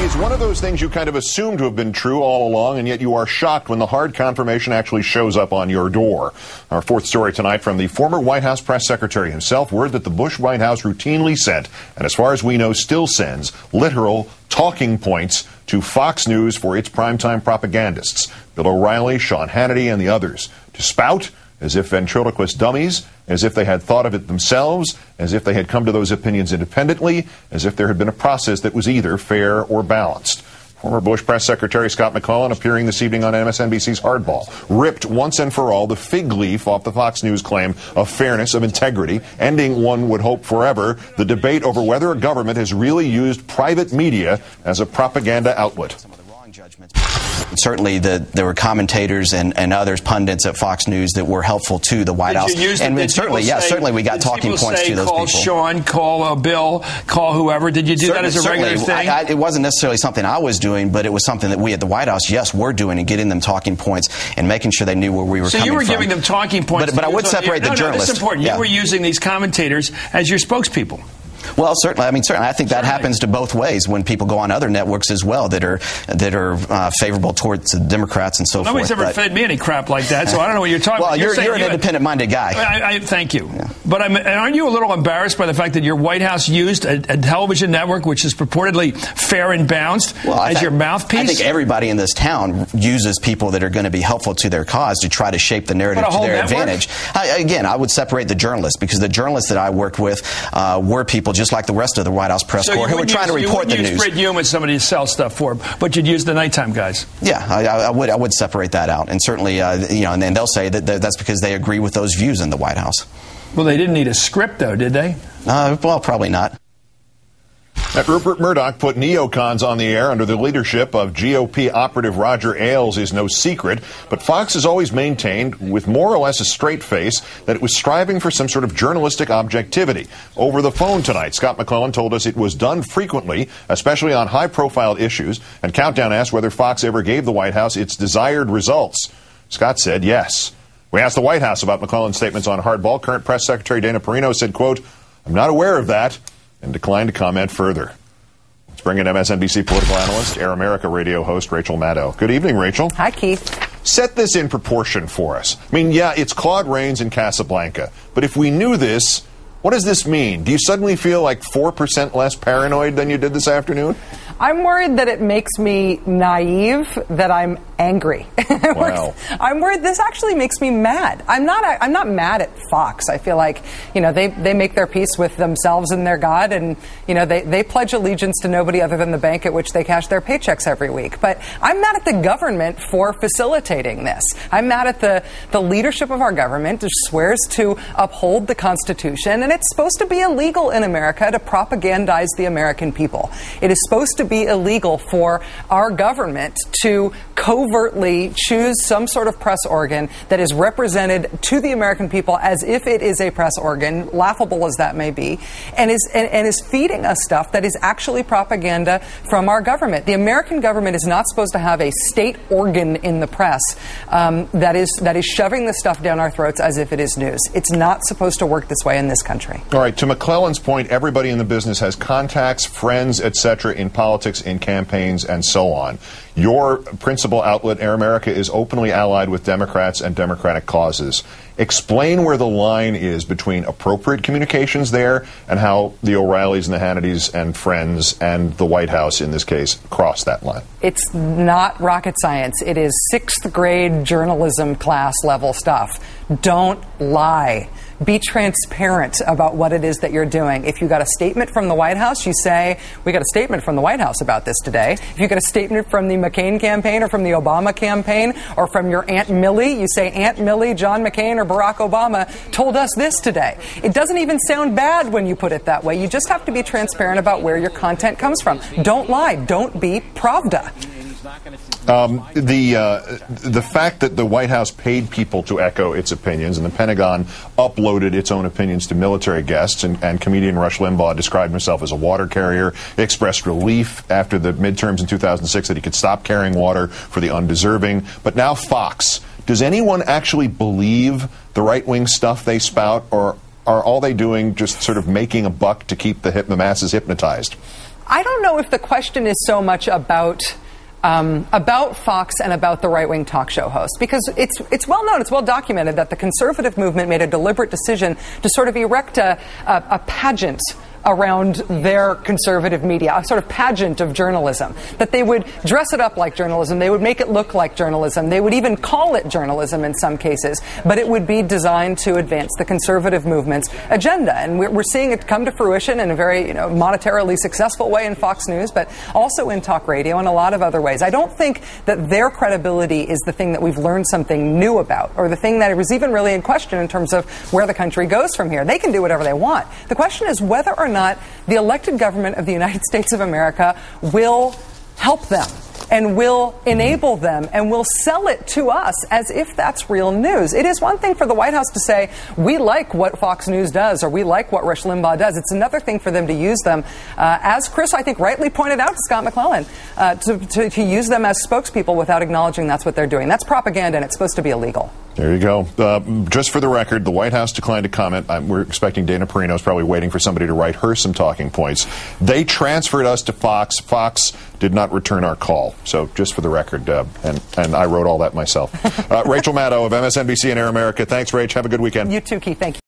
It's one of those things you kind of assume to have been true all along, and yet you are shocked when the hard confirmation actually shows up on your door. Our fourth story tonight from the former White House press secretary himself, word that the Bush White House routinely sent, and as far as we know still sends, literal talking points to Fox News for its primetime propagandists, Bill O'Reilly, Sean Hannity, and the others, to spout as if ventriloquist dummies, as if they had thought of it themselves, as if they had come to those opinions independently, as if there had been a process that was either fair or balanced. Former Bush Press Secretary Scott McClellan appearing this evening on MSNBC's Hardball ripped once and for all the fig leaf off the Fox News claim of fairness, of integrity, ending, one would hope forever, the debate over whether a government has really used private media as a propaganda outlet. Certainly, there were commentators and others, pundits at Fox News that were helpful to the White House. And certainly we got talking points to those people. Call Sean, call Bill, call whoever. Did you do that as a regular thing? It wasn't necessarily something I was doing, but it was something that we at the White House, yes, were doing and getting them talking points and making sure they knew where we were coming from. So you were giving them talking points. But I would separate the journalists. This is important. You were using these commentators as your spokespeople. Well, certainly. I think that happens to both ways when people go on other networks as well that are favorable towards the Democrats and so forth. Nobody's ever fed me any crap like that, so I don't know what you're talking about. Well, you're an independent-minded guy. Thank you. Yeah. But aren't you a little embarrassed by the fact that your White House used a television network which is purportedly fair and balanced as your mouthpiece? I think everybody in this town uses people that are going to be helpful to their cause to try to shape the narrative to their advantage. I would separate the journalists, because the journalists that I worked with were people just like the rest of the White House press corps who were trying to report the news. You wouldn't use Fred Hume as somebody to sell stuff for, but you'd use the nighttime guys. Yeah, I would separate that out, and certainly, and then they'll say that that's because they agree with those views in the White House. Well, they didn't need a script, though, did they? Well, probably not. That Rupert Murdoch put neocons on the air under the leadership of GOP operative Roger Ailes is no secret, but Fox has always maintained, with more or less a straight face, that it was striving for some sort of journalistic objectivity. Over the phone tonight, Scott McClellan told us it was done frequently, especially on high-profile issues, and Countdown asked whether Fox ever gave the White House its desired results. Scott said yes. We asked the White House about McClellan's statements on Hardball. Current Press Secretary Dana Perino said, quote, "I'm not aware of that," and declined to comment further. Let's bring in MSNBC political analyst, Air America radio host Rachel Maddow. Good evening, Rachel. Hi, Keith. Set this in proportion for us. I mean, yeah, it's Claude Rains in Casablanca, but if we knew this, what does this mean? Do you suddenly feel like 4% less paranoid than you did this afternoon? I'm worried that it makes me naive, that I'm angry. Wow. I'm worried this actually makes me mad. I'm not mad at Fox. I feel like, they make their peace with themselves and their God, and, they pledge allegiance to nobody other than the bank at which they cash their paychecks every week. But I'm mad at the government for facilitating this. I'm mad at the leadership of our government, who swears to uphold the Constitution, and it's supposed to be illegal in America to propagandize the American people. It is supposed to be illegal for our government to covertly choose some sort of press organ that is represented to the American people as if it is a press organ, laughable as that may be, and is feeding us stuff that is actually propaganda from our government. The American government is not supposed to have a state organ in the press that is shoving this stuff down our throats as if it is news. It's not supposed to work this way in this country. All right, to McClellan's point, everybody in the business has contacts, friends, etc. in politics, in campaigns, and so on. Your principal outlet, Air America, is openly allied with Democrats and Democratic causes. Explain where the line is between appropriate communications there and how the O'Reillys and the Hannitys and friends and the White House, in this case, cross that line. It's not rocket science. It is sixth grade journalism class level stuff. Don't lie. Be transparent about what it is that you're doing. If you got a statement from the White House, you say, we got a statement from the White House about this today. If you got a statement from the McCain campaign or from the Obama campaign or from your Aunt Millie, you say, Aunt Millie, John McCain, or Barack Obama told us this today. It doesn't even sound bad when you put it that way. You just have to be transparent about where your content comes from. Don't lie. Don't be Pravda. The fact that the White House paid people to echo its opinions and the Pentagon uploaded its own opinions to military guests, and comedian Rush Limbaugh described himself as a water carrier, expressed relief after the midterms in 2006 that he could stop carrying water for the undeserving. But now Fox. Does anyone actually believe the right-wing stuff they spout, or are all they doing just sort of making a buck to keep the masses hypnotized? I don't know if the question is so much about Fox and about the right-wing talk show host, because it's well known, it's well documented that the conservative movement made a deliberate decision to sort of erect a pageant around their conservative media, a sort of pageant of journalism, that they would dress it up like journalism, they would make it look like journalism, they would even call it journalism in some cases, but it would be designed to advance the conservative movement's agenda. And we're seeing it come to fruition in a very monetarily successful way in Fox News, but also in talk radio and a lot of other ways. I don't think that their credibility is the thing that we've learned something new about, or the thing that was even really in question in terms of where the country goes from here. They can do whatever they want. The question is whether or not the elected government of the United States of America will help them and will enable them and will sell it to us as if that's real news. It is one thing for the White House to say, we like what Fox News does or we like what Rush Limbaugh does. It's another thing for them to use them, as Chris, I think, rightly pointed out to Scott McClellan, to use them as spokespeople without acknowledging that's what they're doing. That's propaganda, and it's supposed to be illegal. There you go. Just for the record, the White House declined to comment. We're expecting Dana Perino's probably waiting for somebody to write her some talking points. They transferred us to Fox. Fox did not return our call. So just for the record, and I wrote all that myself. Rachel Maddow of MSNBC and Air America. Thanks, Rach. Have a good weekend. You too, Keith. Thank you.